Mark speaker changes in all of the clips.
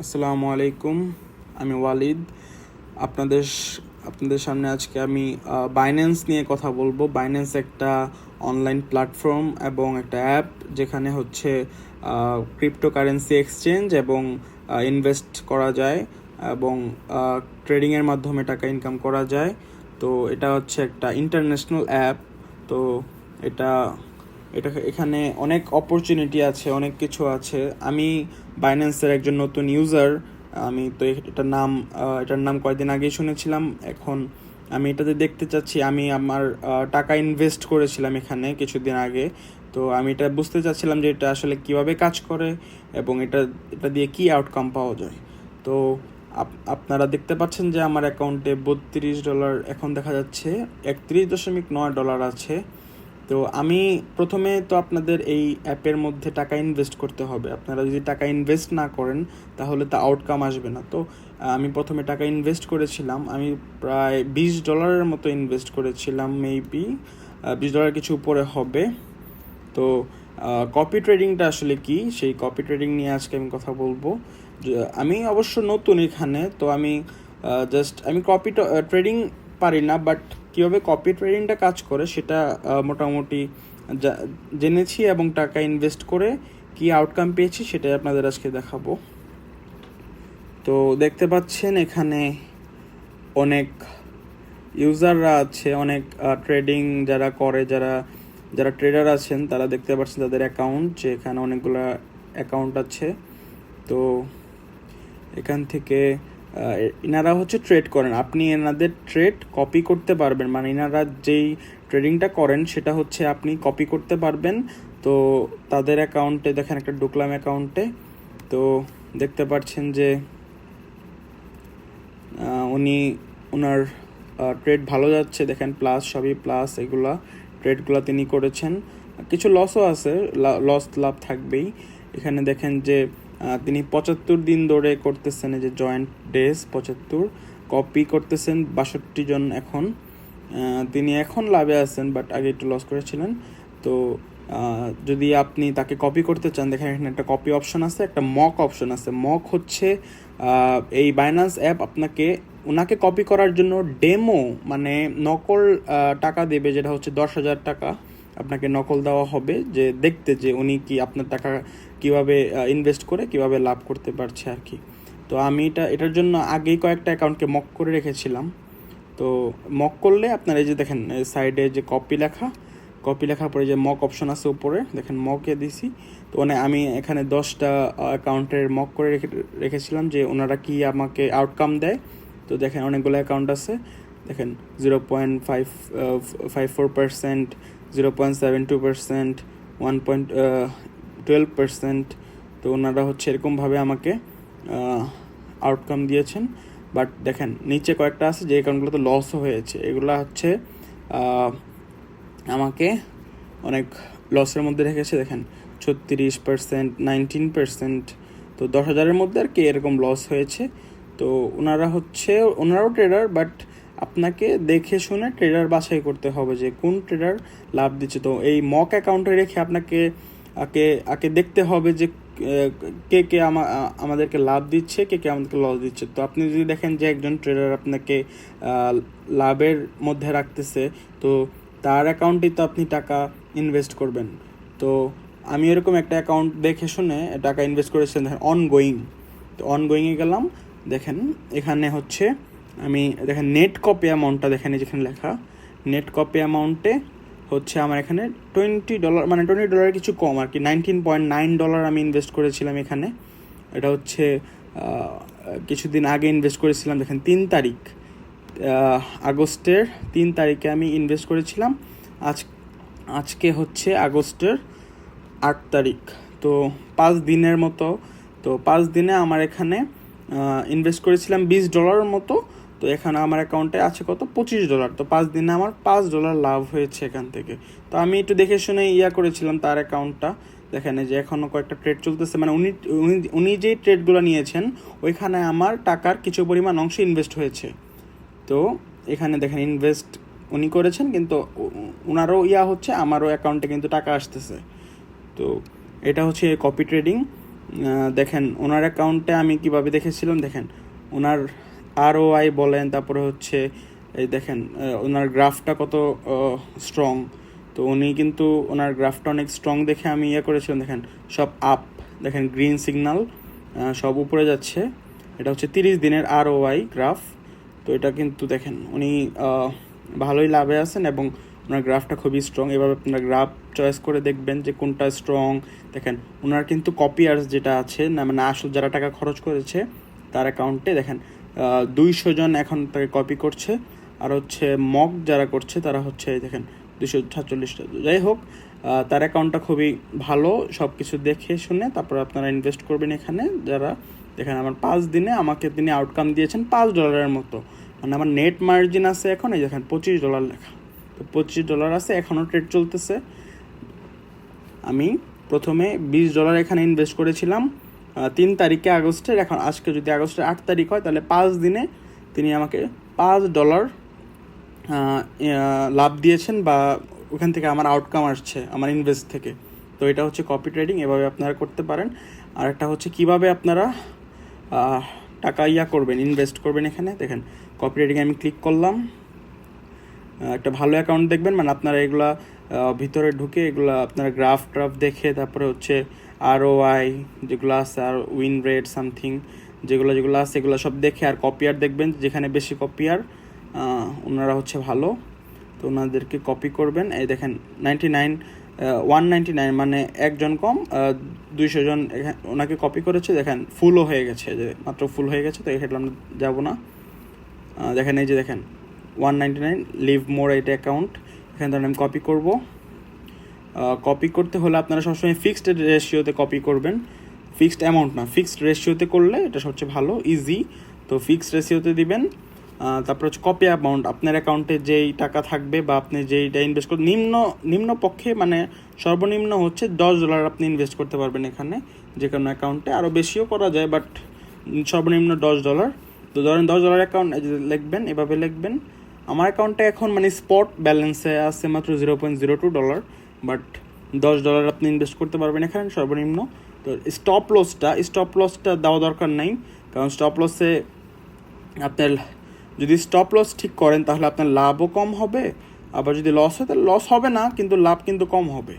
Speaker 1: আসসালামু আলাইকুম। আমি ওয়ালিদ। আপনাদের আপনাদের সামনে আজকে আমি বাইন্যান্স নিয়ে কথা বলবো। বাইন্যান্স একটা অনলাইন প্ল্যাটফর্ম এবং একটা অ্যাপ, যেখানে হচ্ছে ক্রিপ্টোকারেন্সি এক্সচেঞ্জ এবং ইনভেস্ট করা যায় এবং ট্রেডিংয়ের মাধ্যমে টাকা ইনকাম করা যায়। তো এটা হচ্ছে একটা ইন্টারন্যাশনাল অ্যাপ। তো এটা এটা এখানে অনেক অপরচুনিটি আছে, অনেক কিছু আছে। আমি বাইন্যান্সের একজন নতুন ইউজার। আমি তো এটার নাম কয়েকদিন আগেই শুনেছিলাম। এখন আমি এটাতে দেখতে চাচ্ছি। আমি আমার টাকা ইনভেস্ট করেছিলাম এখানে কিছুদিন আগে। তো আমি এটা বুঝতে চাচ্ছিলাম যে এটা আসলে কিভাবে কাজ করে এবং এটা দিয়ে কি আউটকাম পাওয়া যায়। তো আপনারা দেখতে পাচ্ছেন যে আমার অ্যাকাউন্টে $32 এখন দেখা যাচ্ছে, $31.9 আছে। তো আমি প্রথমে তো আপনাদের এই অ্যাপের মধ্যে টাকা ইনভেস্ট করতে হবে। আপনারা যদি টাকা ইনভেস্ট না করেন তাহলে তা আউটকাম আসবে না। তো আমি প্রথমে টাকা ইনভেস্ট করেছিলাম। আমি প্রায় $20 মতো ইনভেস্ট করেছিলাম, মেবি $20 কিছু উপরে হবে। তো কপি ট্রেডিংটা আসলে কি, সেই কপি ট্রেডিং নিয়ে আজকে আমি কথা বলবো। আমি অবশ্য নতুন এখানে, তো আমি কপি ট্রেডিং পারি না, বাট কীভাবে কপি ট্রেডিংটা কাজ করে সেটা মোটামুটি জেনেছি এবং টাকা ইনভেস্ট করে কি আউটকাম পেয়েছি সেটাই আপনাদের আজকে দেখাবো। তো দেখতে পাচ্ছেন এখানে অনেক ইউজাররা আছে, অনেক ট্রেডিং যারা করে, যারা ট্রেডার আছেন তারা দেখতে পাচ্ছেন তাদের অ্যাকাউন্ট, যে এখানে অনেকগুলো অ্যাকাউন্ট আছে। তো এখান থেকে ইনারা হচ্ছে ট্রেড করেন। আপনি এনাদের ট্রেড কপি করতে পারবেন, মানে ইনারা যেই ট্রেডিংটা করেন সেটা হচ্ছে আপনি কপি করতে পারবেন। তো তাদের অ্যাকাউন্টে দেখেন, একটা ঢুকলাম অ্যাকাউন্টে। তো দেখতে পাচ্ছেন যে ওনার ট্রেড ভালো যাচ্ছে। দেখেন প্লাস, সবই প্লাস, এগুলা ট্রেডগুলো তিনি করেছেন। কিছু লসও আছে, লাভ থাকবেই। এখানে দেখেন যে তিনি 75 দিন ধরে করতেছেন, এই যে জয়েন্ট ডেজ 75, কপি করতেছেন 62 জন। এখন তিনি এখন লাভে আছেন, বাট আগে একটু লস করেছিলেন। তো যদি আপনি তাকে কপি করতে চান, দেখেন এখানে একটা কপি অপশন আছে, একটা মক অপশন আছে। মক হচ্ছে এই বাইন্যান্স অ্যাপ ওনাকে কপি করার জন্য ডেমো, মানে নকল টাকা দেবে, যেটা হচ্ছে $10,000 আপনাকে নকল দেওয়া হবে, যে দেখতে যে উনি কি আপনার টাকা কিভাবে ইনভেস্ট করে কিভাবে লাভ করতে পারছে আর কি। তো আমি এটার জন্য আগেই কয়েকটা অ্যাকাউন্টকে মক করে রেখেছিলাম। তো মক করলে আপনার এই যে দেখেন সাইডে যে কপি লেখার পরে যে মক অপশন আছে উপরে, দেখেন মকে দিছি। তো আমি এখানে 10টা অ্যাকাউন্টের মক করে রেখেছিলাম যে ওনারা কি আমাকে আউটকাম দেয়। তো দেখেন অনেকগুলো অ্যাকাউন্ট আছে। দেখেন 0.54%, 0.72%, 1.12%। তো ওনারা হচ্ছে এরকমভাবে আমাকে আউটকাম দিয়েছেন। বাট দেখেন নিচে কয়েকটা আছে যে অ্যাকাউন্টগুলোতে লসও হয়েছে। এগুলো হচ্ছে আমাকে অনেক লসের মধ্যে রেখেছে। দেখেন 36%, 19%। তো 10,000-এর মধ্যে আর কি এরকম লস হয়েছে। তো ওনারাও ট্রেডার, বাট আপনাকে দেখে শুনে ট্রেডার বাছাই করতে হবে যে কোন ট্রেডার লাভ দিচ্ছে। তো এই মক অ্যাকাউন্টে রেখে আপনাকে আগে দেখতে হবে যে কে কে আমাদেরকে লাভ দিচ্ছে, কে কে আমাদেরকে লস দিচ্ছে। তো আপনি যদি দেখেন যে একজন ট্রেডার আপনাকে লাভের মধ্যে রাখতেছে, তো তার অ্যাকাউন্টেই তো আপনি টাকা ইনভেস্ট করবেন। তো আমি এরকম একটা অ্যাকাউন্ট দেখে শুনে টাকা ইনভেস্ট করেছিলাম। দেখেন অনগোয়িং। তো অনগোয়িংয়ে গেলাম, দেখেন এখানে হচ্ছে দেখেন নেট কপি অ্যামাউন্টটা দেখেন যেখানে লেখা নেট কপি অ্যামাউন্টে হচ্ছে আমার এখানে $20, মানে $20 কিছু কম আর কি, $19.9 আমি ইনভেস্ট করেছিলাম এখানে। এটা হচ্ছে কিছুদিন আগে ইনভেস্ট করেছিলাম। দেখেন আগস্টের 3 তারিখে আমি ইনভেস্ট করেছিলাম। আজকে হচ্ছে আগস্টের 8 তারিখ। তো 5 দিনের মতো। তো 5 দিনে আমার এখানে ইনভেস্ট করেছিলাম $20 মতো। তো এখানে আমার অ্যাকাউন্টে আছে কত, $25। তো 5 দিনে আমার $5 লাভ হয়েছে এখান থেকে। তো আমি একটু দেখে শুনে করেছিলাম তার অ্যাকাউন্টটা। দেখেন যে এখনও কয়েকটা ট্রেড চলতেছে, মানে উনি যেই ট্রেডগুলো নিয়েছেন ওইখানে আমার টাকার কিছু পরিমাণ অংশ ইনভেস্ট হয়েছে। তো এখানে দেখেন ইনভেস্ট উনি করেছেন, কিন্তু ওনারও হচ্ছে, আমারও অ্যাকাউন্টে কিন্তু টাকা আসতেছে। তো এটা হচ্ছে কপি ট্রেডিং। দেখেন ওনার অ্যাকাউন্টে আমি কিভাবে দেখেছিলাম, দেখেন ওনার ROI বলেন, তারপরে হচ্ছে এই দেখেন ওনার গ্রাফটা কত স্ট্রং। তো উনি কিন্তু ওনার গ্রাফটা অনেক স্ট্রং দেখে আমি করেছিলাম, দেখেন সব আপ, দেখেন গ্রিন সিগন্যাল সব উপরে যাচ্ছে। এটা হচ্ছে 30 দিনের ROI গ্রাফ। তো এটা কিন্তু দেখেন উনি ভালোই লাভে আছেন এবং ওনার গ্রাফটা খুবই স্ট্রং। এভাবে আপনারা গ্রাফ চয়েস করে দেখবেন যে কোনটা স্ট্রং। দেখেন ওনার কিন্তু কপিয়ার্স যেটা আছে না, মানে আসল যারা টাকা খরচ করেছে তার অ্যাকাউন্টে দেখেন 200 জন এখন তাকে কপি করছে, আর হচ্ছে মক যারা করছে তারা হচ্ছে দেখেন 246টা। যাই হোক, তার অ্যাকাউন্টটা খুবই ভালো, সব কিছু দেখে শুনে তারপর আপনারা ইনভেস্ট করবেন এখানে। যারা দেখেন আমার 5 দিনে আমাকে তিনি আউটকাম দিয়েছেন $5 মতো, মানে আমার নেট মার্জিন আছে এখন এই দেখেন $25 লেখা। তো $25 আছে, এখনও ট্রেড চলতেছে। আমি প্রথমে $20 এখানে ইনভেস্ট করেছিলাম 3 তারিখে আগস্টের। এখন আজকে যদি আগস্টের 8 তারিখ হয় তাহলে 5 দিনে তিনি আমাকে $5 লাভ দিয়েছেন, বা ওখান থেকে আমার আউটকাম আসছে আমার ইনভেস্ট থেকে। তো এটা হচ্ছে কপি ট্রেডিং, এভাবে আপনারা করতে পারেন। আর একটা হচ্ছে কিভাবে আপনারা টাকা করবেন, ইনভেস্ট করবেন। এখানে দেখেন কপি ট্রেডিং আমি ক্লিক করলাম, একটা ভালো অ্যাকাউন্ট দেখবেন, মানে আপনারা এগুলা ভিতরে ঢুকে এগুলা আপনারা গ্রাফ দেখে তারপরে হচ্ছে ROI যেগুলো আছে আর উইন রেট সামথিং যেগুলো আছে এগুলো সব দেখে, আর কপিয়ার দেখবেন, যেখানে বেশি কপিয়ার ওনারা হচ্ছে ভালো, তো ওনাদেরকে কপি করবেন। এই দেখেন 199 মানে একজন কম, 200 জন ওনাকে কপি করেছে। দেখেন ফুলও হয়ে গেছে, যে মাত্র ফুল হয়ে গেছে, তো এখানে আমরা যাবো না। দেখেন এই যে দেখেন 199 লিভ মোর, এটা অ্যাকাউন্ট। এখানে ধরেন আমি কপি করব। কপি করতে হলে আপনারা সবসময় ফিক্সড রেশিওতে কপি করবেন, ফিক্সড অ্যামাউন্ট না, ফিক্সড রেশিওতে করলে এটা সবচেয়ে ভালো, ইজি। তো ফিক্সড রেশিওতে দিবেন। তারপর হচ্ছে কপি অ্যামাউন্ট, আপনার অ্যাকাউন্টে যেই টাকা থাকবে বা আপনি যেইটা ইনভেস্ট করবেন, নিম্ন পক্ষে মানে সর্বনিম্ন হচ্ছে $10 আপনি ইনভেস্ট করতে পারবেন এখানে যে কোনো অ্যাকাউন্টে। আরও বেশিও করা যায়, বাট সর্বনিম্ন $10। তো ধরেন $10 অ্যাকাউন্ট লিখবেন, এভাবে লিখবেন। আমার অ্যাকাউন্টে এখন মানে স্পট ব্যালেন্সে আছে মাত্র $0.02, বাট $10 আপনি ইনভেস্ট করতে পারবেন এখানে সর্বনিম্ন। তো স্টপ লসটা দেওয়া দরকার নাই, কারণ স্টপ লসে আপনার যদি স্টপ লস ঠিক করেন তাহলে আপনার লাভও কম হবে, আবার যদি লস হয় তাহলে লস হবে না, কিন্তু লাভ কিন্তু কম হবে।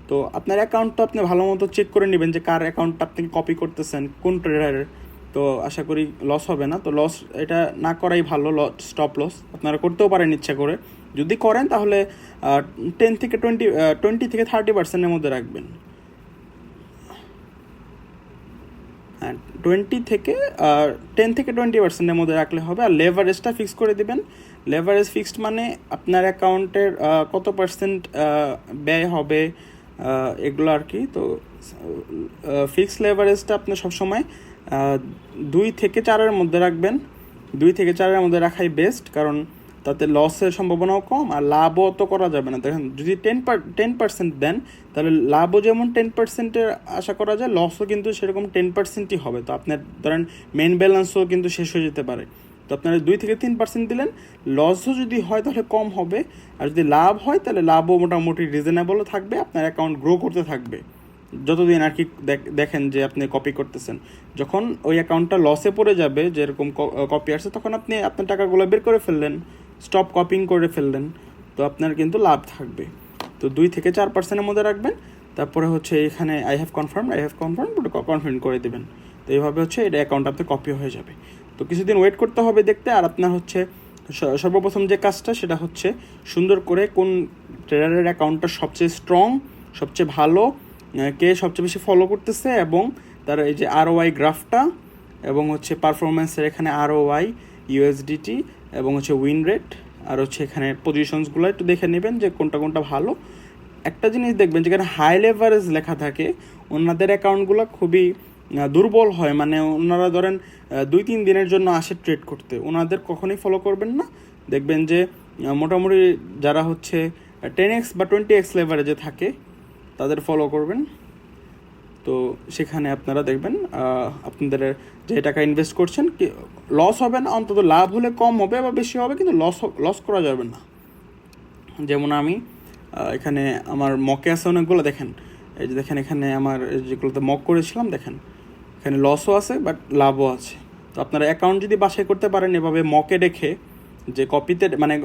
Speaker 1: তো আপনার অ্যাকাউন্টটা আপনি ভালো মতো চেক করে নেবেন যে কার অ্যাকাউন্টটা আপনি কপি করতেছেন, কোন ট্রেডারের। তো আশা করি লস হবে না। তো লস এটা না করাই ভালো, স্টপ লস আপনারা করতেও পারেন ইচ্ছা করে। যদি করেন তাহলে 20 থেকে 30%-এর মধ্যে রাখবেন। হ্যাঁ, 10 থেকে 20%-এর মধ্যে রাখলে হবে। আর লেভারেজটা ফিক্স করে দিবেন। লেভারেজ ফিক্সড মানে আপনার অ্যাকাউন্টের কত পার্সেন্ট ব্যয় হবে এগুলো আর কি। তো ফিক্সড লেভারেজটা আপনি সবসময় 2 থেকে 4-এর মধ্যে রাখবেন। 2 থেকে 4-এর মধ্যে রাখাই বেস্ট, কারণ তাতে লসের সম্ভাবনাও কম, আর লাভও তো করা যাবে না। দেখেন যদি 10% দেন তাহলে লাভও যেমন 10%-এর আশা করা যায়, লসও কিন্তু সেরকম 10%ই হবে। তো আপনার ধরেন মেন ব্যালেন্সও কিন্তু শেষ হয়ে যেতে পারে। তো আপনারা 2 থেকে 3% দিলেন, লসও যদি হয় তাহলে কম হবে, আর যদি লাভ হয় তাহলে লাভও মোটামুটি রিজনেবলও থাকবে, আপনার অ্যাকাউন্ট গ্রো করতে থাকবে যতদিন আর কি দেখেন যে আপনি কপি করতেছেন। যখন ওই অ্যাকাউন্টটা লসে পড়ে যাবে, যেরকম কপি আসছে, তখন আপনি আপনার টাকাগুলো বের করে ফেললেন, স্টপ কপিং করে ফেললেন, তো আপনার কিন্তু লাভ থাকবে। তো 2 থেকে 4%-এর মধ্যে রাখবেন। তারপরে হচ্ছে এখানে আই হ্যাভ কনফার্ম কনফার্ম করে দেবেন। তো এইভাবে হচ্ছে এটা অ্যাকাউন্ট আপনার কপি হয়ে যাবে। তো কিছুদিন ওয়েট করতে হবে দেখতে। আর আপনার হচ্ছে সর্বপ্রথম যে কাজটা সেটা হচ্ছে সুন্দর করে কোন ট্রেডারের অ্যাকাউন্টটা সবচেয়ে স্ট্রং, সবচেয়ে ভালো, কে সবচেয়ে বেশি ফলো করতেছে, এবং তার এই যে ROI গ্রাফটা, এবং হচ্ছে পারফরমেন্সের এখানে ROI USDT, এবং হচ্ছে উইন রেট, আর হচ্ছে এখানে পজিশনসগুলো একটু দেখে নেবেন যে কোনটা ভালো। একটা জিনিস দেখবেন যেখানে হাই লেভারেজ লেখা থাকে ওনাদের অ্যাকাউন্টগুলো খুবই দুর্বল হয়, মানে ওনারা ধরেন 2-3 দিনের জন্য আসে ট্রেড করতে, ওনাদের কখনোই ফলো করবেন না। দেখবেন যে মোটামুটি যারা হচ্ছে 10x বা 20x লেভারেজে থাকে তাদের ফলো করবেন। তো সেখানে আপনারা দেখবেন আপনাদের যে টাকা ইনভেস্ট করছেন কি লস হবে না, অন্তত লাভ হলে কম হবে বা বেশি হবে, কিন্তু লস করা যাবে না। যেমন আমি এখানে আমার মকে আছে অনেকগুলো, দেখেন এই যে দেখেন এখানে আমার যেগুলোতে মক করেছিলাম, দেখেন এখানে লসও আছে বাট লাভও আছে। তো আপনারা অ্যাকাউন্ট যদি বাছাই করতে পারেন এভাবে মকে রেখে, যে কপিতে মানে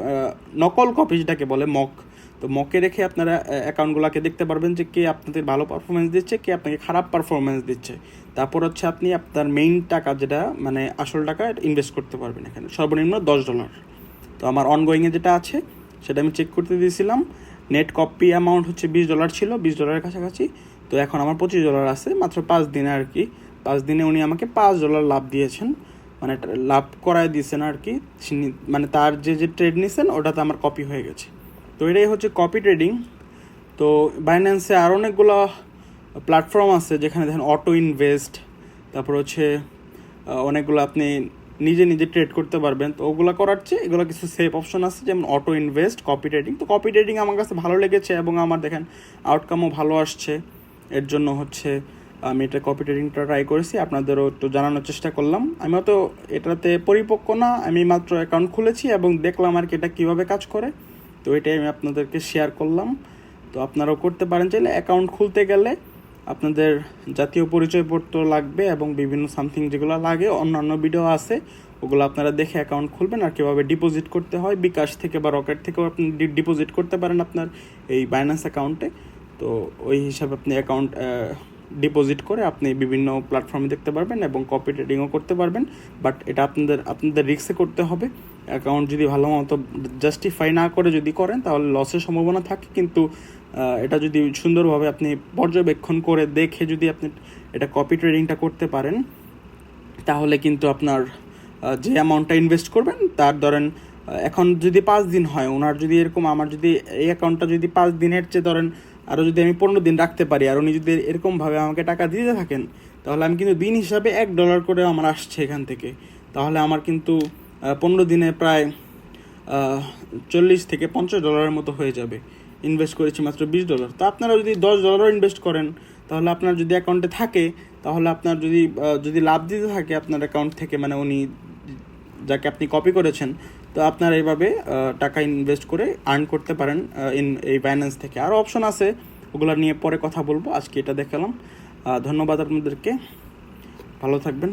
Speaker 1: নকল কপি যেটাকে বলে মক, তো মকে রেখে আপনারা অ্যাকাউন্টগুলোকে দেখতে পারবেন যে কে আপনাদের ভালো পারফরমেন্স দিচ্ছে, কে আপনাকে খারাপ পারফরমেন্স দিচ্ছে। তারপর হচ্ছে আপনি আপনার মেইন টাকা যেটা মানে আসল টাকা ইনভেস্ট করতে পারবেন এখানে সর্বনিম্ন $10। তো আমার অনগোয়িংয়ে যেটা আছে সেটা আমি চেক করতে দিয়েছিলাম, নেট কপি অ্যামাউন্ট হচ্ছে $20 ছিল, $20 কাছাকাছি। তো এখন আমার $25 আছে মাত্র 5 দিনে আর কি। 5 দিনে উনি আমাকে $5 লাভ দিয়েছেন, মানে লাভ করায় দিয়েছেন আর কি। মানে তার যে ট্রেড নিয়েছেন ওটাতে আমার কপি হয়ে গেছে। তো এটাই হচ্ছে কপি ট্রেডিং। তো বাইন্যান্সে আর অনেকগুলো প্ল্যাটফর্ম আছে যেখানে দেখেন অটো ইনভেস্ট, তারপর হচ্ছে অনেকগুলো আপনি নিজে নিজে ট্রেড করতে পারবেন। তো ওগুলো করার চেয়ে এগুলো কিছু সেফ অপশন আছে, যেমন অটো ইনভেস্ট, কপি ট্রেডিং। তো কপি ট্রেডিং আমার কাছে ভালো লেগেছে এবং আমার দেখেন আউটকামও ভালো আসছে। এর জন্য হচ্ছে আমি এটা কপি ট্রেডিংটা ট্রাই করেছি, আপনাদেরও একটু জানানোর চেষ্টা করলাম। আমিও তো এটাতে পরিপক্ক না, আমি মাত্র অ্যাকাউন্ট খুলেছি এবং দেখলাম আর কি এটা কীভাবে কাজ করে। তো এটাই আমি আপনাদেরকে শেয়ার করলাম। তো আপনারাও করতে পারেন চাইলে। অ্যাকাউন্ট খুলতে গেলে আপনাদের জাতীয় পরিচয়পত্র লাগবে এবং বিভিন্ন সামথিং যেগুলো লাগে, অন্যান্য ভিডিও আছে, ওগুলো আপনারা দেখে অ্যাকাউন্ট খুলবেন। আর কীভাবে ডিপোজিট করতে হয় বিকাশ থেকে বা রকেট থেকেও আপনি ডিপোজিট করতে পারেন আপনার এই বাইন্যান্স অ্যাকাউন্টে। তো ওই হিসাবে আপনি অ্যাকাউন্ট ডিপোজিট করে আপনি বিভিন্ন প্ল্যাটফর্মে দেখতে পারবেন এবং কপি ট্রেডিংও করতে পারবেন। বাট এটা আপনাদের রিস্কে করতে হবে। অ্যাকাউন্ট যদি ভালো মতো জাস্টিফাই না করে যদি করেন তাহলে লসের সম্ভাবনা থাকে, কিন্তু এটা যদি সুন্দরভাবে আপনি পর্যবেক্ষণ করে দেখে যদি আপনি এটা কপি ট্রেডিংটা করতে পারেন তাহলে কিন্তু আপনার যে অ্যামাউন্টটা ইনভেস্ট করবেন তার ধরেন এখন যদি 5 দিন হয়, ওনার যদি এরকম আমার যদি এই অ্যাকাউন্টটা যদি 5 দিনের চেয়ে ধরেন আরও যদি আমি 15 দিন রাখতে পারি আর উনি যদি এরকমভাবে আমাকে টাকা দিতে থাকেন তাহলে আমি কিন্তু দিন হিসাবে $1 করে আমার আসছে এখান থেকে। তাহলে আমার কিন্তু 15 দিনে প্রায় $40 থেকে $50 মতো হয়ে যাবে। ইনভেস্ট করেছি মাত্র $20। তো আপনারা যদি $10 ইনভেস্ট করেন তাহলে আপনার যদি অ্যাকাউন্টে থাকে তাহলে আপনার যদি লাভ দিতে থাকে আপনার অ্যাকাউন্ট থেকে, মানে উনি যাকে আপনি কপি করেছেন, তো আপনারা এইভাবে টাকা ইনভেস্ট করে আর্ন করতে পারেন এই বাইন্যান্স থেকে। আরও অপশন আছে, ওগুলো নিয়ে পরে কথা বলবো। আজকে এটা দেখালাম। ধন্যবাদ আপনাদেরকে, ভালো থাকবেন।